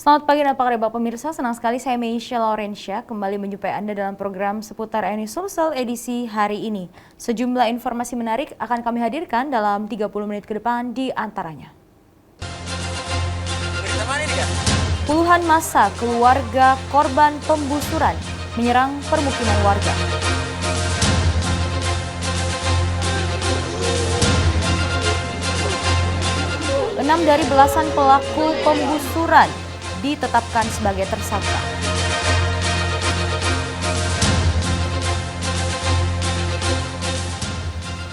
Selamat pagi dan apa kabar pemirsa, senang sekali saya Meisha Laurencia kembali menjumpai Anda dalam program seputar NU Sulsel edisi hari ini. Sejumlah informasi menarik akan kami hadirkan dalam 30 menit ke depan di antaranya. Puluhan massa keluarga korban pembusuran menyerang permukiman warga. Enam dari belasan pelaku pembusuran ditetapkan sebagai tersangka.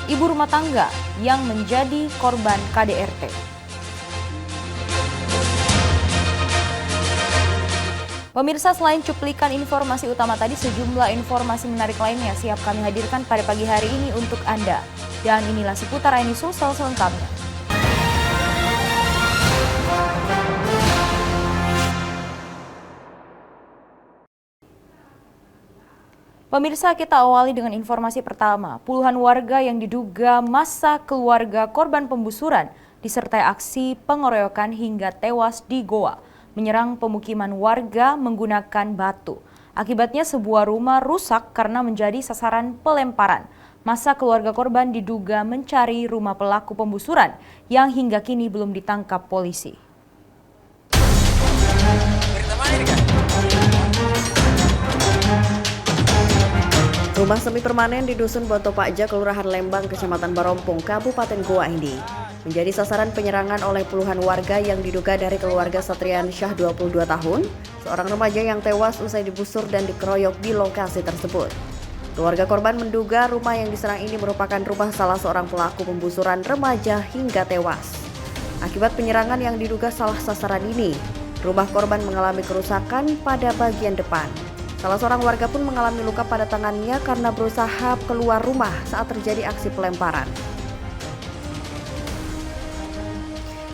Ibu rumah tangga yang menjadi korban KDRT. Pemirsa, selain cuplikan informasi utama tadi, sejumlah informasi menarik lainnya siap kami hadirkan pada pagi hari ini untuk Anda. Dan inilah seputar NU Sulsel selengkapnya. Pemirsa, kita awali dengan informasi pertama. Puluhan warga yang diduga massa keluarga korban pembusuran disertai aksi pengeroyokan hingga tewas di Goa, menyerang pemukiman warga menggunakan batu. Akibatnya sebuah rumah rusak karena menjadi sasaran pelemparan. Massa keluarga korban diduga mencari rumah pelaku pembusuran yang hingga kini belum ditangkap polisi. Rumah semi permanen di Dusun Bonto Pakja, Kelurahan Lembang, Kecamatan Barompong, Kabupaten Goa ini menjadi sasaran penyerangan oleh puluhan warga yang diduga dari keluarga Satrian Syah 22 tahun, seorang remaja yang tewas usai digusur dan dikeroyok di lokasi tersebut. Keluarga korban menduga rumah yang diserang ini merupakan rumah salah seorang pelaku pembusuran remaja hingga tewas. Akibat penyerangan yang diduga salah sasaran ini, rumah korban mengalami kerusakan pada bagian depan. Salah seorang warga pun mengalami luka pada tangannya karena berusaha keluar rumah saat terjadi aksi pelemparan.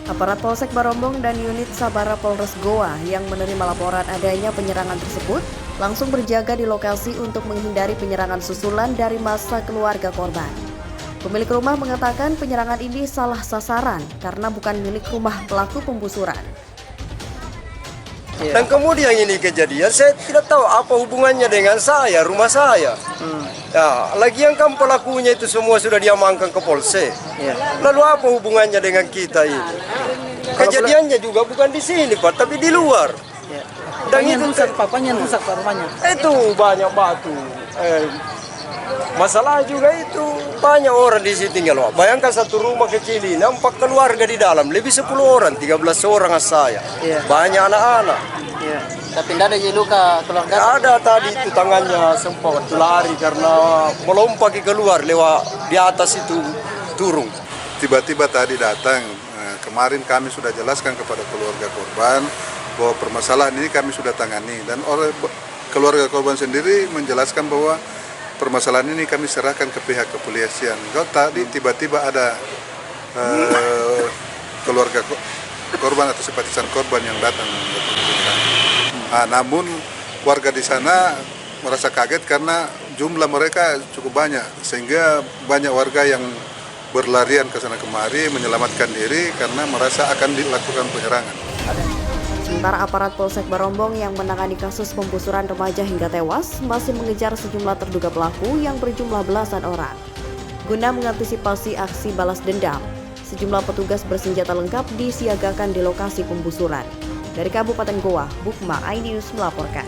Aparat Polsek Barombong dan unit Sabara Polres Goa yang menerima laporan adanya penyerangan tersebut langsung berjaga di lokasi untuk menghindari penyerangan susulan dari massa keluarga korban. Pemilik rumah mengatakan penyerangan ini salah sasaran karena bukan milik rumah pelaku pembusuran. Dan kemudian ini kejadian, saya tidak tahu apa hubungannya dengan saya, rumah saya. Ya, lagian kan pelakunya itu semua sudah diamankan ke Polsek. Lalu apa hubungannya dengan kita ini? Kejadiannya juga bukan di sini, Pak, tapi di luar. Dan itu papanya rusak rumahnya. Itu banyak batu. Masalah juga itu banyak orang di sini tinggal. Bayangkan satu rumah kecil ini, 4 keluarga di dalam, lebih 10 orang, 13 orang saya. Banyak anak-anak. Tapi tidak ada luka keluarga. Ada tadi itu tangannya sempat lari karena melompat keluar lewat di atas itu turun. Tiba-tiba tadi datang. Kemarin kami sudah jelaskan kepada keluarga korban bahwa permasalahan ini kami sudah tangani, dan oleh keluarga korban sendiri menjelaskan bahwa permasalahan ini kami serahkan ke pihak kepolisian. Kalau tadi tiba-tiba ada keluarga korban atau simpatisan korban yang datang. Namun warga di sana merasa kaget karena jumlah mereka cukup banyak, sehingga banyak warga yang berlarian ke sana kemari menyelamatkan diri karena merasa akan dilakukan penyerangan. Sementara aparat Polsek Barombong yang menangani kasus pembusuran remaja hingga tewas masih mengejar sejumlah terduga pelaku yang berjumlah belasan orang. Guna mengantisipasi aksi balas dendam, sejumlah petugas bersenjata lengkap disiagakan di lokasi pembusuran. Dari Kabupaten Goa, Bukma iNews melaporkan.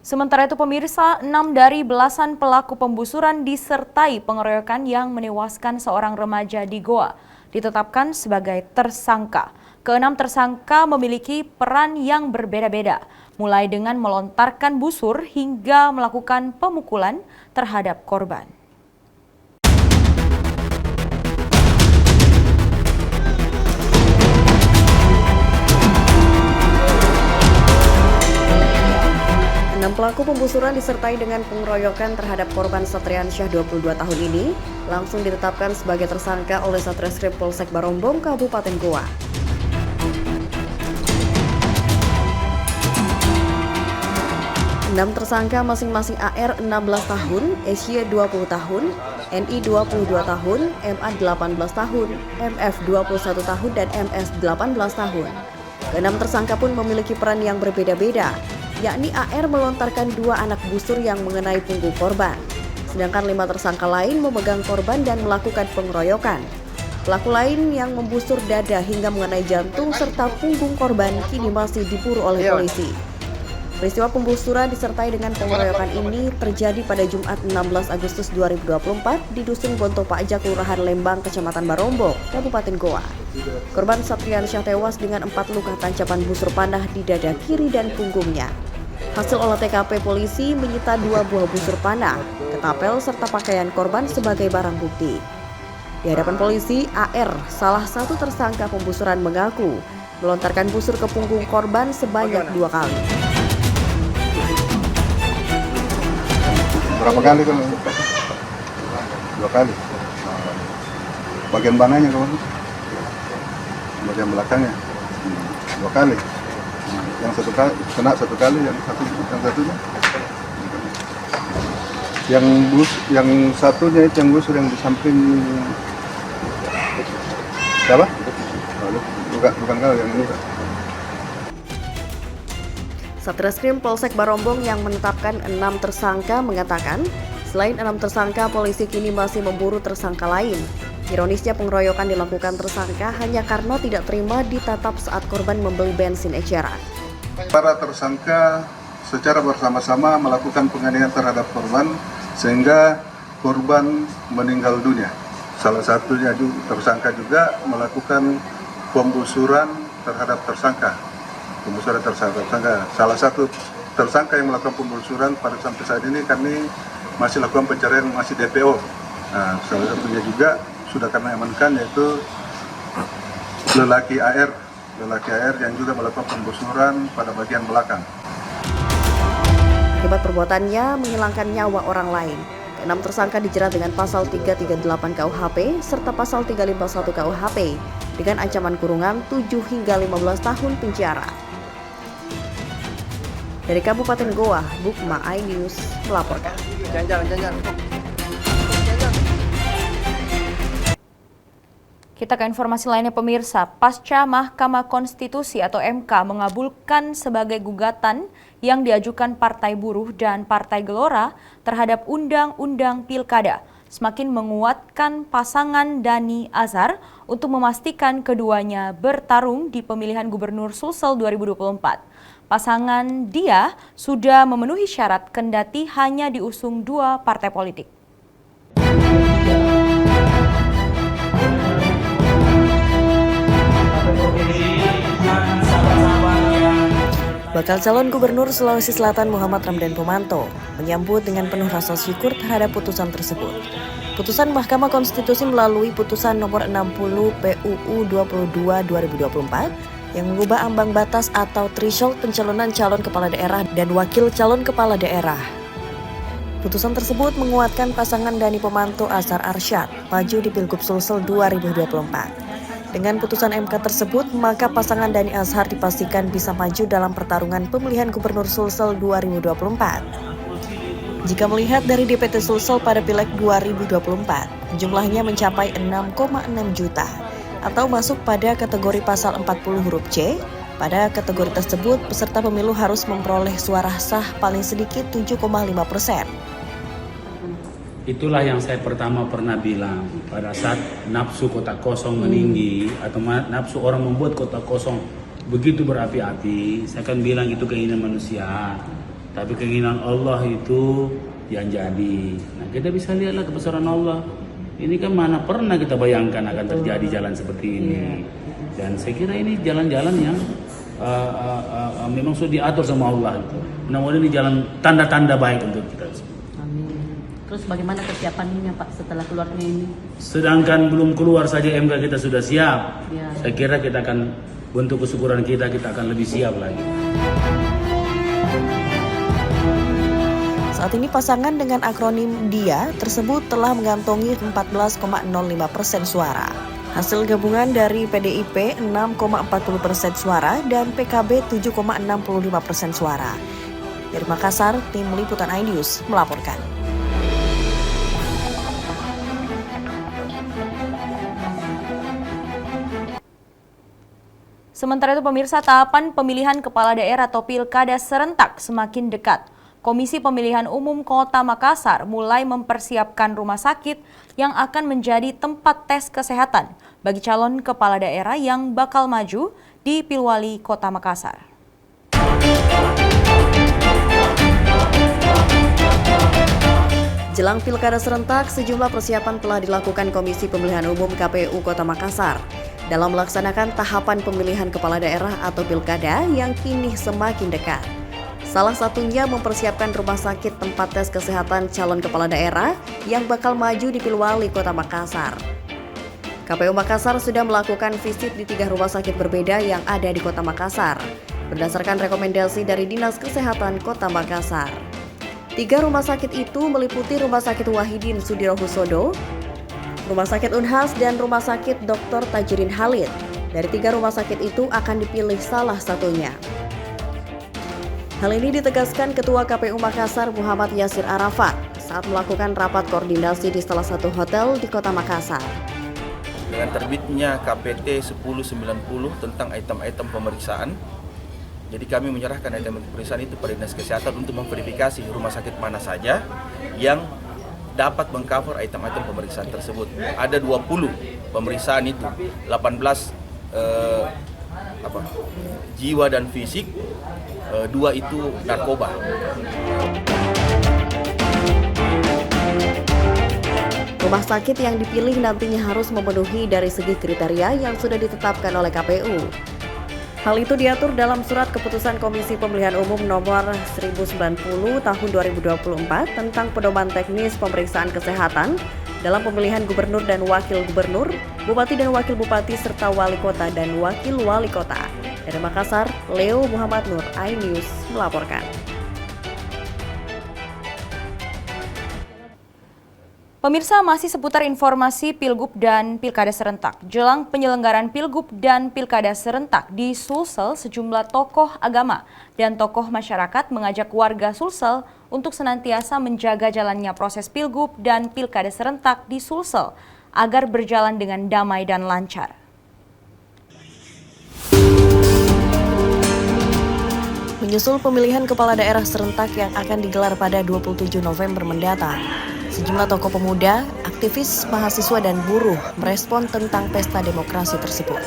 Sementara itu pemirsa, 6 dari belasan pelaku pembusuran disertai pengeroyokan yang menewaskan seorang remaja di Goa ditetapkan sebagai tersangka. Keenam tersangka memiliki peran yang berbeda-beda, mulai dengan melontarkan busur hingga melakukan pemukulan terhadap korban. Pelaku pembusuran disertai dengan pengeroyokan terhadap korban Satrian Syah 22 tahun ini langsung ditetapkan sebagai tersangka oleh Satreskrim Polsek Barombong, Kabupaten Goa. 6 6 tersangka masing-masing AR 16 tahun, SY 20 tahun, NI 22 tahun, MA 18 tahun, MF 21 tahun, dan MS 18 tahun. Keenam tersangka pun memiliki peran yang berbeda-beda, yakni AR melontarkan 2 anak busur yang mengenai punggung korban. Sedangkan 5 tersangka lain memegang korban dan melakukan pengeroyokan. Pelaku lain yang membusur dada hingga mengenai jantung serta punggung korban kini masih diburu oleh polisi. Peristiwa pembusuran disertai dengan pengeroyokan ini terjadi pada Jumat 16 Agustus 2024 di Dusun Bonto Pakja, Kelurahan Lembang, Kecamatan Barombong, Kabupaten Goa. Korban Satriansyah tewas dengan 4 luka tancapan busur panah di dada kiri dan punggungnya. Hasil olah TKP, polisi menyita 2 buah busur panah, ketapel, serta pakaian korban sebagai barang bukti. Di hadapan polisi, AR, salah satu tersangka pembusuran, mengaku melontarkan busur ke punggung korban sebanyak 2 kali. Berapa kali kan? 2 kali. Bagian mananya kawan? Bagian belakangnya. 2 kali. Yang satu kali kena 1 kali, yang satunya. Yang satunya itu yang busur yang di samping. Siapa? Bukan kali yang ini. Satreskrim Polsek Barombong yang menetapkan 6 tersangka mengatakan, selain 6 tersangka, polisi kini masih memburu tersangka lain. Ironisnya, pengeroyokan dilakukan tersangka hanya karena tidak terima ditatap saat korban membeli bensin eceran. Para tersangka secara bersama-sama melakukan penganiayaan terhadap korban sehingga korban meninggal dunia. Salah satunya tersangka juga melakukan pembusuran terhadap tersangka. Salah satu tersangka yang melakukan pembusuran pada sampai saat ini kami masih lakukan pencarian, masih DPO. Nah, salah satunya juga sudah kami amankan, yaitu lelaki AR yang juga melakukan pembusuran pada bagian belakang. Akibat perbuatannya menghilangkan nyawa orang lain. Keenam tersangka dijerat dengan pasal 338 KUHP serta pasal 351 KUHP dengan ancaman kurungan 7 hingga 15 tahun penjara. Dari Kabupaten Goa, Bukma iNews melaporkan. Kita ke informasi lainnya, pemirsa. Pasca Mahkamah Konstitusi atau MK mengabulkan sebagai gugatan yang diajukan Partai Buruh dan Partai Gelora terhadap Undang-Undang Pilkada, semakin menguatkan pasangan Dhani Azhar untuk memastikan keduanya bertarung di pemilihan Gubernur Sulsel 2024. Pasangan dia sudah memenuhi syarat kendati hanya diusung 2 partai politik. Bakal calon Gubernur Sulawesi Selatan Muhammad Ramdan Pomanto menyambut dengan penuh rasa syukur terhadap putusan tersebut. Putusan Mahkamah Konstitusi melalui putusan nomor 60 PUU 22/2024 yang mengubah ambang batas atau threshold pencalonan calon kepala daerah dan wakil calon kepala daerah. Putusan tersebut menguatkan pasangan Dhani Pomanto Azhar Arsyad maju di Pilgub Sulsel 2024. Dengan putusan MK tersebut, maka pasangan Dhani Azhar dipastikan bisa maju dalam pertarungan pemilihan Gubernur Sulsel 2024. Jika melihat dari DPT Sulsel pada Pileg 2024, jumlahnya mencapai 6,6 juta atau masuk pada kategori pasal 40 huruf C. Pada kategori tersebut, peserta pemilu harus memperoleh suara sah paling sedikit 7,5%. Itulah yang saya pertama pernah bilang, pada saat nafsu kota kosong meninggi atau nafsu orang membuat kota kosong begitu berapi-api, saya akan bilang itu keinginan manusia, tapi keinginan Allah itu yang jadi. Nah, kita bisa lihatlah kebesaran Allah. Ini kan mana pernah kita bayangkan akan terjadi jalan seperti ini. Dan saya kira ini jalan-jalan yang memang sudah diatur sama Allah. Mudah-mudahan ini jalan tanda-tanda baik untuk kita. Amin. Terus bagaimana kesiapannya Pak setelah keluarnya ini? Sedangkan belum keluar saja MK kita sudah siap. Ya. Saya kira kita akan, bentuk kesyukuran kita akan lebih siap lagi. Saat ini pasangan dengan akronim DIA tersebut telah mengantongi 14,05% suara. Hasil gabungan dari PDIP 6,40% suara dan PKB 7,65% suara. Dari Makassar, tim liputan iNews melaporkan. Sementara itu pemirsa, tahapan pemilihan kepala daerah atau pilkada serentak semakin dekat. Komisi Pemilihan Umum Kota Makassar mulai mempersiapkan rumah sakit yang akan menjadi tempat tes kesehatan bagi calon kepala daerah yang bakal maju di Pilwali Kota Makassar. Jelang pilkada serentak, sejumlah persiapan telah dilakukan Komisi Pemilihan Umum KPU Kota Makassar dalam melaksanakan tahapan pemilihan kepala daerah atau pilkada yang kini semakin dekat. Salah satunya mempersiapkan rumah sakit tempat tes kesehatan calon kepala daerah yang bakal maju di Pilwali Kota Makassar. KPU Makassar sudah melakukan visit di 3 rumah sakit berbeda yang ada di Kota Makassar, berdasarkan rekomendasi dari Dinas Kesehatan Kota Makassar. 3 rumah sakit itu meliputi Rumah Sakit Wahidin Sudirohusodo, Rumah Sakit Unhas, dan Rumah Sakit Dr. Tajuddin Halid. Dari 3 rumah sakit itu akan dipilih salah satunya. Hal ini ditegaskan Ketua KPU Makassar Muhammad Yasir Arafat saat melakukan rapat koordinasi di salah satu hotel di Kota Makassar. Dengan terbitnya KPT 1090 tentang item-item pemeriksaan, jadi kami menyerahkan item pemeriksaan itu pada Dinas Kesehatan untuk memverifikasi rumah sakit mana saja yang dapat mengcover item-item pemeriksaan tersebut. Ada 20 pemeriksaan itu, 18 jiwa dan fisik, 2 itu narkoba. Rumah sakit yang dipilih nantinya harus memenuhi dari segi kriteria yang sudah ditetapkan oleh KPU. Hal itu diatur dalam Surat Keputusan Komisi Pemilihan Umum Nomor 1090 Tahun 2024 tentang pedoman teknis pemeriksaan kesehatan dalam pemilihan gubernur dan wakil gubernur, bupati dan wakil bupati, serta wali kota dan wakil wali kota. Dari Makassar, Leo Muhammad Nur, iNews melaporkan. Pemirsa, masih seputar informasi Pilgub dan Pilkada serentak. Jelang penyelenggaraan Pilgub dan Pilkada serentak di Sulsel, sejumlah tokoh agama dan tokoh masyarakat mengajak warga Sulsel untuk senantiasa menjaga jalannya proses Pilgub dan Pilkada serentak di Sulsel agar berjalan dengan damai dan lancar. Menyusul pemilihan kepala daerah serentak yang akan digelar pada 27 November mendatang, sejumlah tokoh pemuda, aktivis, mahasiswa, dan buruh merespon tentang pesta demokrasi tersebut.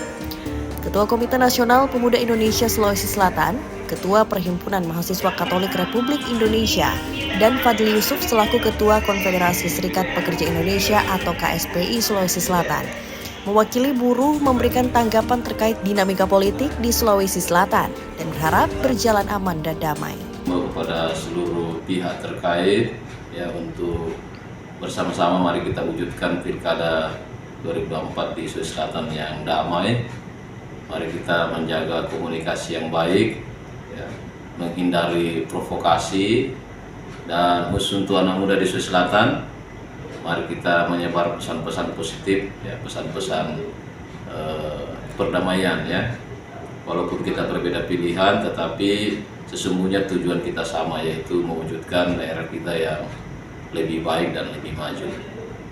Ketua Komite Nasional Pemuda Indonesia Sulawesi Selatan, Ketua Perhimpunan Mahasiswa Katolik Republik Indonesia, dan Fadli Yusuf selaku Ketua Konfederasi Serikat Pekerja Indonesia atau KSPI Sulawesi Selatan, mewakili buruh memberikan tanggapan terkait dinamika politik di Sulawesi Selatan dan berharap berjalan aman dan damai. Kepada seluruh pihak terkait, ya untuk bersama-sama mari kita wujudkan Pilkada 2024 di Sulawesi Selatan yang damai. Mari kita menjaga komunikasi yang baik, ya, menghindari provokasi, dan khusus untuk anak muda di Sulawesi Selatan, mari kita menyebar pesan-pesan positif, ya, pesan-pesan perdamaian, ya. Walaupun kita berbeda pilihan, tetapi sesungguhnya tujuan kita sama, yaitu mewujudkan daerah kita yang lebih baik dan lebih maju.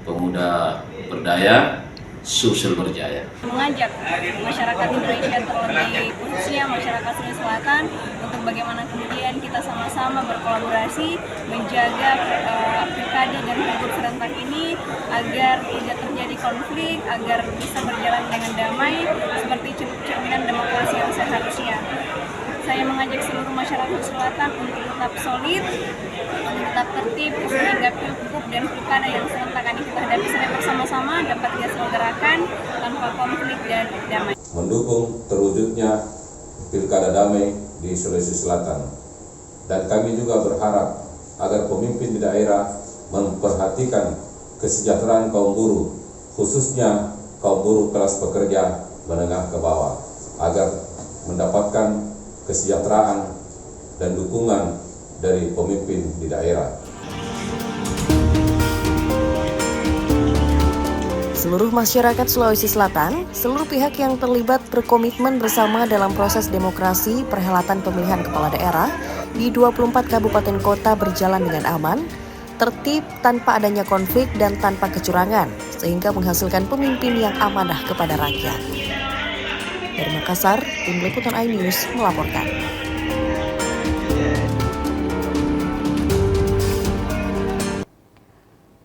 Pemuda berdaya, Sulsel berjaya. Mengajak masyarakat Indonesia, terlebih khususnya masyarakat Sulawesi Selatan, untuk bagaimana kemudian kita sama-sama berkolaborasi menjaga pilkada dan pilgub serentak ini agar tidak terjadi konflik, agar bisa berjalan dengan damai seperti cerminan demokrasi yang seharusnya. Saya mengajak seluruh masyarakat selatan untuk tetap solid, untuk tetap tertib sehingga pilgub dan pilkada yang serentak ini kita hadapi secara bersama-sama dapat diselenggarakan tanpa konflik dan damai. Mendukung terwujudnya pilkada damai di Sulawesi Selatan, dan kami juga berharap agar pemimpin di daerah memperhatikan kesejahteraan kaum buruh, khususnya kaum buruh kelas pekerja menengah ke bawah, agar mendapatkan kesejahteraan dan dukungan dari pemimpin di daerah. Seluruh masyarakat Sulawesi Selatan, seluruh pihak yang terlibat berkomitmen bersama dalam proses demokrasi perhelatan pemilihan kepala daerah di 24 kabupaten kota berjalan dengan aman, tertib, tanpa adanya konflik dan tanpa kecurangan, sehingga menghasilkan pemimpin yang amanah kepada rakyat. Dari Makassar, Tim Liputan iNews melaporkan.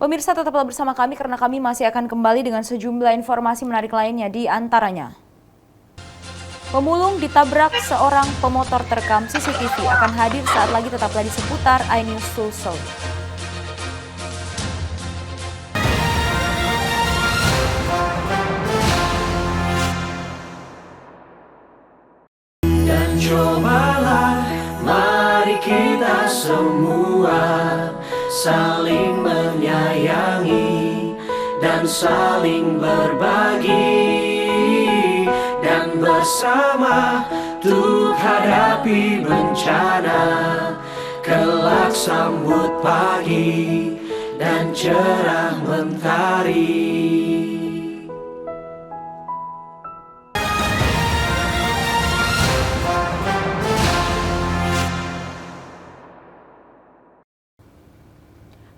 Pemirsa, tetaplah bersama kami karena kami masih akan kembali dengan sejumlah informasi menarik lainnya, di antaranya. Pemulung ditabrak seorang pemotor terekam CCTV akan hadir saat lagi, tetaplah di seputar iNews Sulsel. Dan cobalah, mari kita semua saling menyayangi dan saling berbagi, dan bersama untuk hadapi bencana, kelak sambut pagi dan cerah mentari.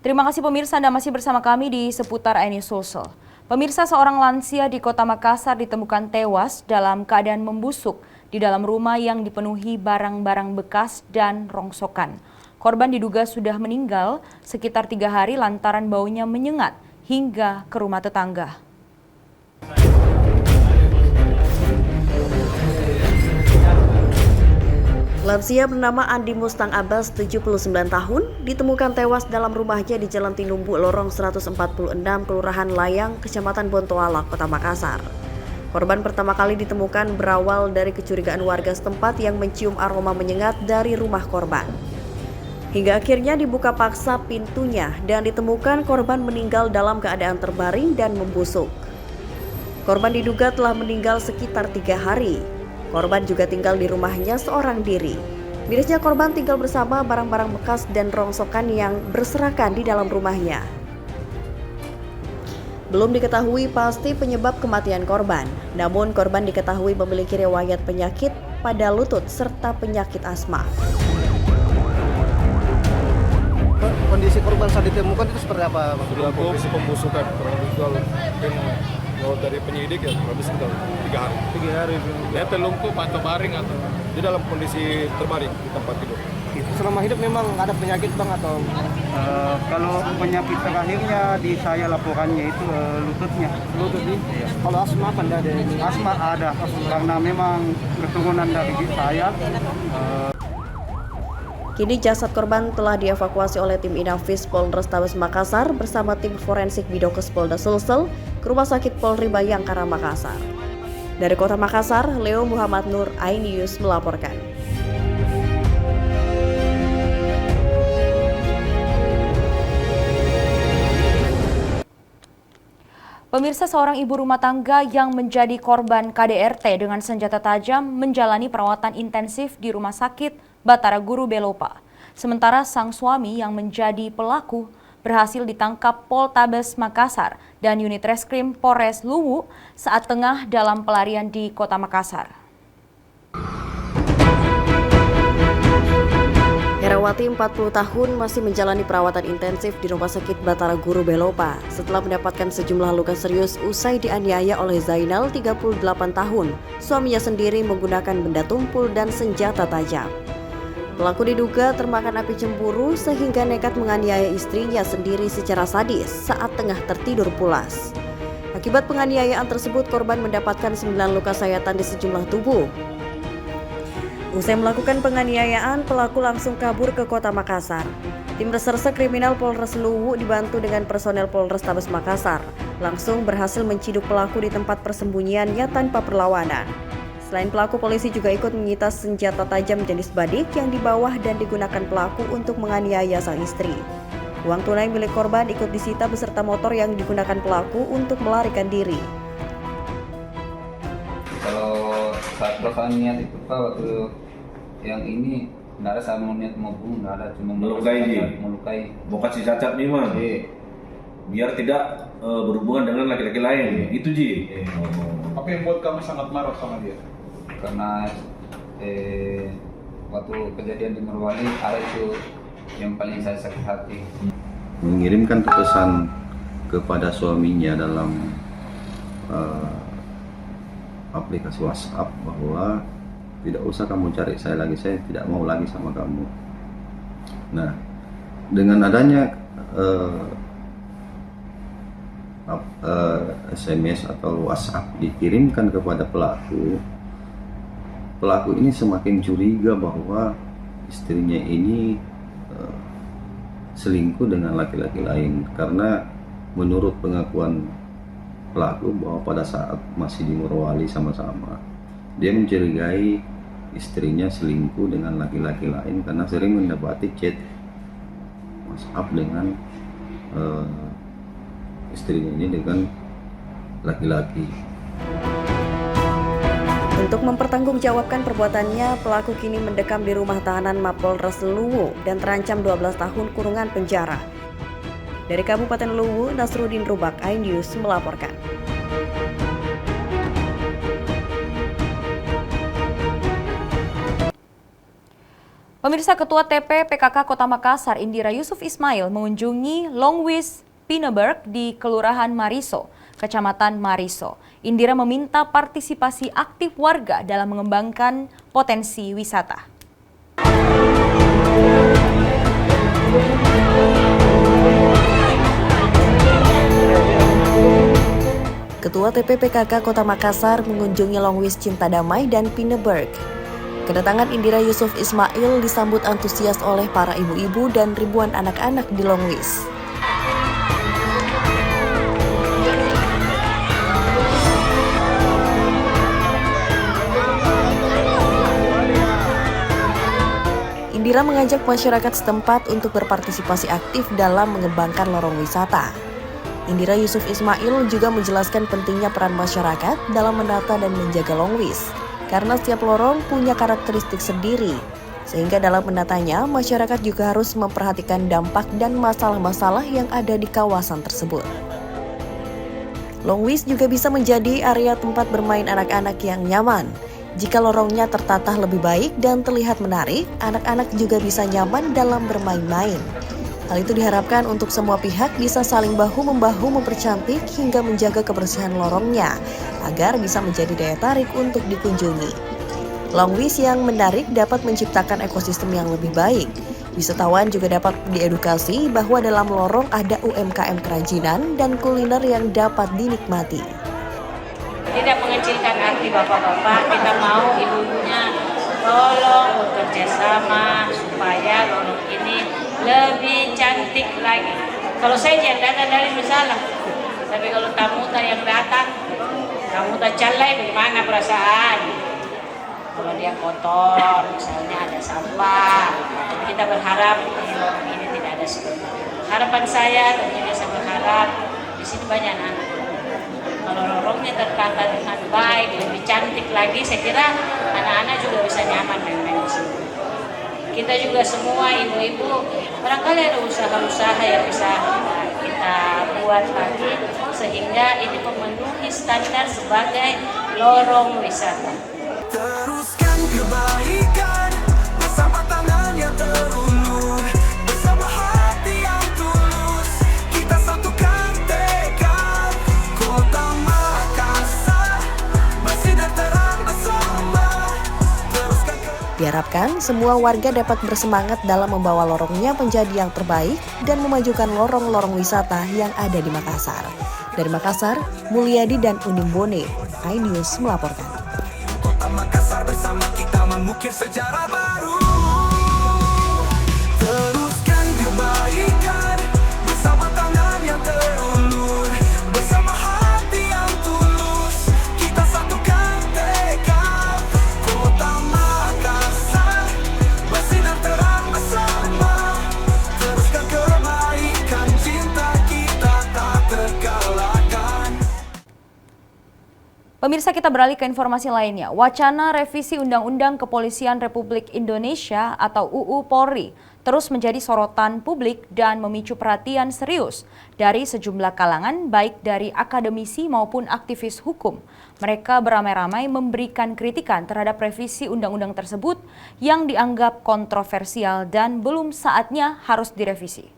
Terima kasih pemirsa, Anda masih bersama kami di seputar iNews Sulsel. Pemirsa, seorang lansia di Kota Makassar ditemukan tewas dalam keadaan membusuk di dalam rumah yang dipenuhi barang-barang bekas dan rongsokan. Korban diduga sudah meninggal sekitar 3 hari lantaran baunya menyengat hingga ke rumah tetangga. Lansia bernama Andi Mustang Abbas, 79 tahun, ditemukan tewas dalam rumahnya di Jalan Tinumbu, Lorong 146, Kelurahan Layang, Kecamatan Bontoala, Kota Makassar. Korban pertama kali ditemukan berawal dari kecurigaan warga setempat yang mencium aroma menyengat dari rumah korban. Hingga akhirnya dibuka paksa pintunya dan ditemukan korban meninggal dalam keadaan terbaring dan membusuk. Korban diduga telah meninggal sekitar 3 hari. Korban juga tinggal di rumahnya seorang diri. Mirisnya korban tinggal bersama barang-barang bekas dan rongsokan yang berserakan di dalam rumahnya. Belum diketahui pasti penyebab kematian korban, namun korban diketahui memiliki riwayat penyakit pada lutut serta penyakit asma. Kondisi korban saat ditemukan itu seperti apa? Kondisi pembusukan, kalau dari penyidik ya habis sekitar 3 hari. 3 hari. Dia terlumpuh atau baring atau dia dalam kondisi terbaring di tempat tidur. Selama hidup memang ada penyakit bang atau? Kalau penyakit terakhirnya di saya laporannya itu lututnya. Lututnya? Iya. Kalau asma apa ada? Asma ada, karena memang keturunan dari saya. Kini jasad korban telah dievakuasi oleh tim Inafis Polrestabes Makassar bersama tim forensik Bidokes Polda Sulsel ke Rumah Sakit Polri Bayangkara Makassar. Dari Kota Makassar, Leo Muhammad Nur, iNews melaporkan. Pemirsa, seorang ibu rumah tangga yang menjadi korban KDRT dengan senjata tajam menjalani perawatan intensif di Rumah Sakit Batara Guru Belopa. Sementara sang suami yang menjadi pelaku berhasil ditangkap Poltabes Makassar dan unit reskrim Polres Luwu saat tengah dalam pelarian di Kota Makassar. Herawati 40 tahun masih menjalani perawatan intensif di Rumah Sakit Batara Guru Belopa setelah mendapatkan sejumlah luka serius usai dianiaya oleh Zainal, 38 tahun. Suaminya sendiri menggunakan benda tumpul dan senjata tajam. Pelaku diduga termakan api cemburu sehingga nekat menganiaya istrinya sendiri secara sadis saat tengah tertidur pulas. Akibat penganiayaan tersebut, korban mendapatkan 9 luka sayatan di sejumlah tubuh. Usai melakukan penganiayaan, pelaku langsung kabur ke Kota Makassar. Tim Reserse Kriminal Polres Luwu dibantu dengan personel Polrestabes Makassar langsung berhasil menciduk pelaku di tempat persembunyiannya tanpa perlawanan. Selain pelaku, polisi juga ikut menyita senjata tajam jenis badik yang dibawa dan digunakan pelaku untuk menganiaya sang istri. Uang tunai milik korban ikut disita beserta motor yang digunakan pelaku untuk melarikan diri. Kalau saat pelaksanaan niat itu Pak, waktu yang ini nggak ada sama niat mau bunuh, nggak ada, cuma melukai. Mau kasih cacat nih Mas, biar tidak berhubungan dengan laki-laki lain, itu Ji. Apa yang buat kamu sangat marah sama dia? Karena waktu kejadian di Morowali ada itu yang paling saya sakit hati. Mengirimkan pesan kepada suaminya dalam aplikasi WhatsApp bahwa tidak usah kamu cari saya lagi, saya tidak mau lagi sama kamu. Nah, dengan adanya SMS atau WhatsApp dikirimkan kepada pelaku ini semakin curiga bahwa istrinya ini selingkuh dengan laki-laki lain, karena menurut pengakuan pelaku bahwa pada saat masih di Morowali sama-sama dia mencurigai istrinya selingkuh dengan laki-laki lain karena sering mendapati chat WhatsApp dengan istrinya ini dengan laki-laki. Untuk mempertanggungjawabkan perbuatannya, pelaku kini mendekam di rumah tahanan Mapolres Luwu dan terancam 12 tahun kurungan penjara. Dari Kabupaten Luwu, Nasruddin Rubak, iNews melaporkan. Pemirsa, Ketua TP PKK Kota Makassar, Indira Yusuf Ismail, mengunjungi Longwis Pinneberg di Kelurahan Mariso, Kecamatan Mariso. Indira meminta partisipasi aktif warga dalam mengembangkan potensi wisata. Ketua TP PKK Kota Makassar mengunjungi Longwis Cinta Damai dan Pinneberg. Kedatangan Indira Yusuf Ismail disambut antusias oleh para ibu-ibu dan ribuan anak-anak di Longwis. Indira mengajak masyarakat setempat untuk berpartisipasi aktif dalam mengembangkan lorong wisata. Indira Yusuf Ismail juga menjelaskan pentingnya peran masyarakat dalam menata dan menjaga Longwis, karena setiap lorong punya karakteristik sendiri, sehingga dalam menatanya masyarakat juga harus memperhatikan dampak dan masalah-masalah yang ada di kawasan tersebut. Longwis juga bisa menjadi area tempat bermain anak-anak yang nyaman. Jika lorongnya tertata lebih baik dan terlihat menarik, anak-anak juga bisa nyaman dalam bermain-main. Hal itu diharapkan untuk semua pihak bisa saling bahu-membahu mempercantik hingga menjaga kebersihan lorongnya, agar bisa menjadi daya tarik untuk dikunjungi. Longwis yang menarik dapat menciptakan ekosistem yang lebih baik. Wisatawan juga dapat diedukasi bahwa dalam lorong ada UMKM kerajinan dan kuliner yang dapat dinikmati. Tidak mengecilkan hati bapak-bapak, kita mau ibu-ibunya tolong bekerja sama supaya lorong ini lebih cantik lagi. Kalau saya yang datang dari masalah, tapi kalau tamu yang datang, tamu calai bagaimana perasaan? Kalau dia kotor, misalnya ada sampah, jadi kita berharap di lorong ini tidak ada seperti itu. Harapan saya tentunya saya berharap di sini banyak anak. Kalau lorongnya tertata dengan baik, lebih cantik lagi, saya kira anak-anak juga bisa nyaman main-main di sini. Kita juga semua ibu-ibu, barangkali ada usaha-usaha yang bisa kita buat lagi, sehingga ini memenuhi standar sebagai lorong wisata. Teruskan kebaikan bersama tangan yang terulur, bersama hati yang tulus, kita satukan tekad. Kota Makassar bersinar terang bersama. Diharapkan semua warga dapat bersemangat dalam membawa lorongnya menjadi yang terbaik dan memajukan lorong-lorong wisata yang ada di Makassar. Dari Makassar, Mulyadi dan Unim Bone, iNews melaporkan. Kota Makassar bersama kita mengukir sejarah baru. Teruskan kebaikan bersama tangan yang terulur, bersama hati yang tulus, kita satukan tekad. Kota Makassar bersinar terang bersama. Teruskan kebaikan, cinta kita tak terkalahkan. Pemirsa, kita beralih ke informasi lainnya. Wacana revisi Undang-Undang Kepolisian Republik Indonesia atau UU Polri terus menjadi sorotan publik dan memicu perhatian serius dari sejumlah kalangan baik dari akademisi maupun aktivis hukum. Mereka beramai-ramai memberikan kritikan terhadap revisi undang-undang tersebut yang dianggap kontroversial dan belum saatnya harus direvisi.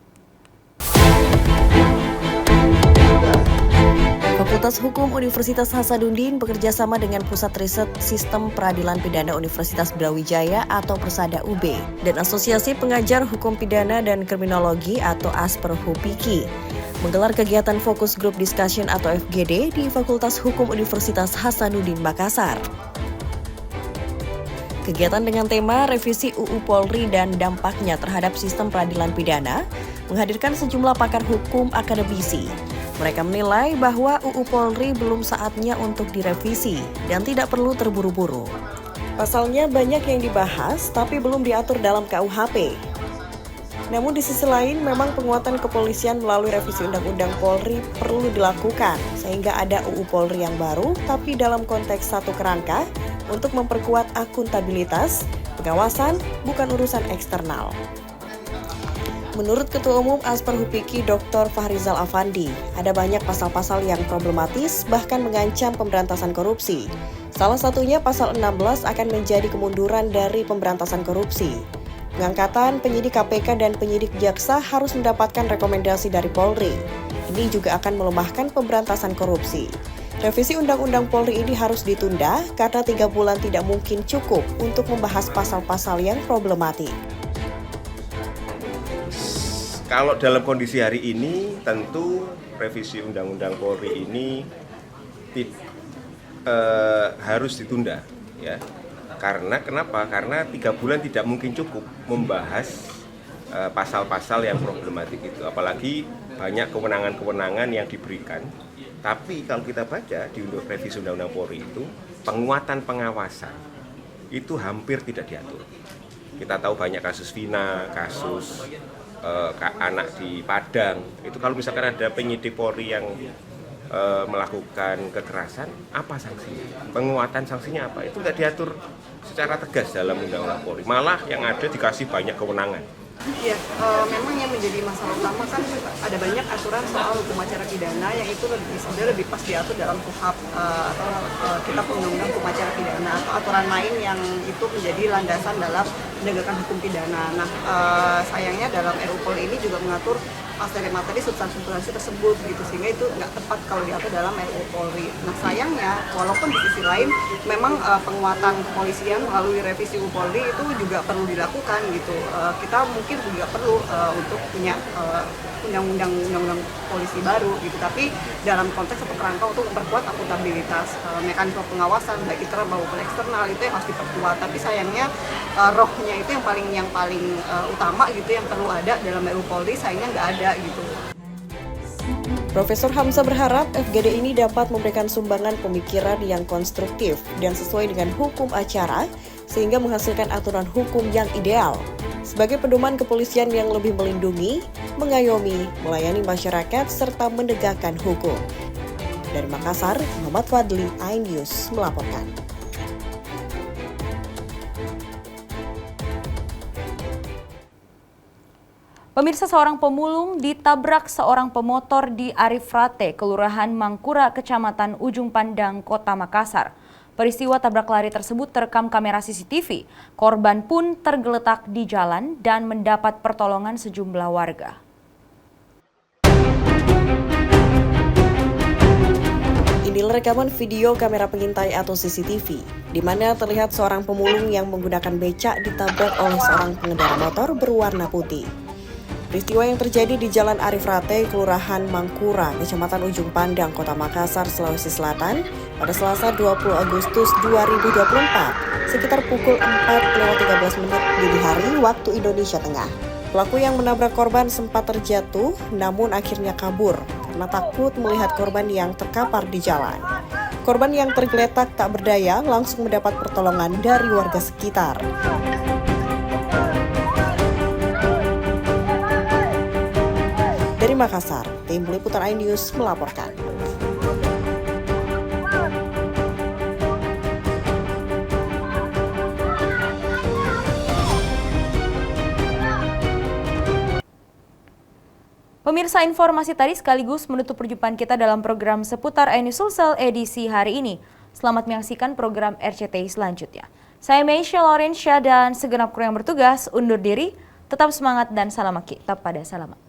Fakultas Hukum Universitas Hasanuddin bekerjasama dengan Pusat Riset Sistem Peradilan Pidana Universitas Brawijaya atau Persada UB dan Asosiasi Pengajar Hukum Pidana dan Kriminologi atau Asperhupiki menggelar kegiatan Focus Group Discussion atau FGD di Fakultas Hukum Universitas Hasanuddin Makassar. Kegiatan dengan tema Revisi UU Polri dan Dampaknya Terhadap Sistem Peradilan Pidana menghadirkan sejumlah pakar hukum akademisi. Mereka menilai bahwa UU Polri belum saatnya untuk direvisi dan tidak perlu terburu-buru. Pasalnya banyak yang dibahas tapi belum diatur dalam KUHP. Namun di sisi lain memang penguatan kepolisian melalui revisi Undang-Undang Polri perlu dilakukan sehingga ada UU Polri yang baru tapi dalam konteks satu kerangka untuk memperkuat akuntabilitas, pengawasan bukan urusan eksternal. Menurut Ketua Umum Asperhupiki Dr. Fahrizal Afandi, ada banyak pasal-pasal yang problematis bahkan mengancam pemberantasan korupsi. Salah satunya pasal 16 akan menjadi kemunduran dari pemberantasan korupsi. Pengangkatan penyidik KPK dan penyidik jaksa harus mendapatkan rekomendasi dari Polri. Ini juga akan melemahkan pemberantasan korupsi. Revisi Undang-Undang Polri ini harus ditunda karena 3 bulan tidak mungkin cukup untuk membahas pasal-pasal yang problematik. Kalau dalam kondisi hari ini, tentu revisi Undang-Undang Polri ini harus ditunda, ya. Karena kenapa? Karena 3 bulan tidak mungkin cukup membahas pasal-pasal yang problematik itu. Apalagi banyak kewenangan-kewenangan yang diberikan. Tapi kalau kita baca di revisi Undang-Undang Polri itu, penguatan pengawasan itu hampir tidak diatur. Kita tahu banyak kasus Vina, kasus anak di Padang, itu kalau misalkan ada penyidik Polri yang melakukan kekerasan, apa sanksinya? Penguatan sanksinya apa? Itu tidak diatur secara tegas dalam Undang-Undang Polri. Malah yang ada dikasih banyak kewenangan. Ya, memang yang menjadi masalah utama kan ada banyak aturan soal hukum acara pidana yang itu lebih pas diatur dalam KUHP atau Kitab Undang-Undang Hukum Acara Pidana atau aturan lain yang itu menjadi landasan dalam penegakan hukum pidana. Nah, sayangnya dalam RUU Polri ini juga mengatur materi substansi tersebut gitu, sehingga itu nggak tepat kalau diatur dalam RUU Polri. Nah, sayangnya walaupun di sisi lain memang penguatan kepolisian melalui revisi UU Polri itu juga perlu dilakukan gitu. Kita mungkin juga perlu untuk punya undang-undang polisi baru gitu, tapi dalam konteks atau kerangka untuk memperkuat akuntabilitas, mekanisme pengawasan baik internal maupun eksternal itu yang harus diperkuat. Tapi sayangnya rohnya itu yang paling utama gitu yang perlu ada dalam RUU Polri sayangnya nggak ada gitu. Profesor Hamzah berharap FGD ini dapat memberikan sumbangan pemikiran yang konstruktif dan sesuai dengan hukum acara sehingga menghasilkan aturan hukum yang ideal sebagai pedoman kepolisian yang lebih melindungi, mengayomi, melayani masyarakat serta menegakkan hukum. Dari Makassar, Muhammad Fadli, iNews melaporkan. Pemirsa, seorang pemulung ditabrak seorang pemotor di Arifrate, Kelurahan Mangkura, Kecamatan Ujung Pandang, Kota Makassar. Peristiwa tabrak lari tersebut terekam kamera CCTV. Korban pun tergeletak di jalan dan mendapat pertolongan sejumlah warga. Inilah rekaman video kamera pengintai atau CCTV, di mana terlihat seorang pemulung yang menggunakan becak ditabrak oleh seorang pengendara motor berwarna putih. Peristiwa yang terjadi di Jalan Arifrate, Kelurahan Mangkura, Kecamatan Ujung Pandang, Kota Makassar, Sulawesi Selatan, pada Selasa 20 Agustus 2024, sekitar pukul 4:13 dini hari waktu Indonesia Tengah. Pelaku yang menabrak korban sempat terjatuh, namun akhirnya kabur karena takut melihat korban yang terkapar di jalan. Korban yang tergeletak tak berdaya langsung mendapat pertolongan dari warga sekitar. Dari Makassar, tim Liputan iNews melaporkan. Pemirsa, informasi tadi sekaligus menutup perjumpaan kita dalam program seputar Eni Sulsel edisi hari ini. Selamat menyaksikan program RCTI selanjutnya. Saya Meisha Laurencia dan segenap kru yang bertugas undur diri. Tetap semangat dan salam tetap pada salaman.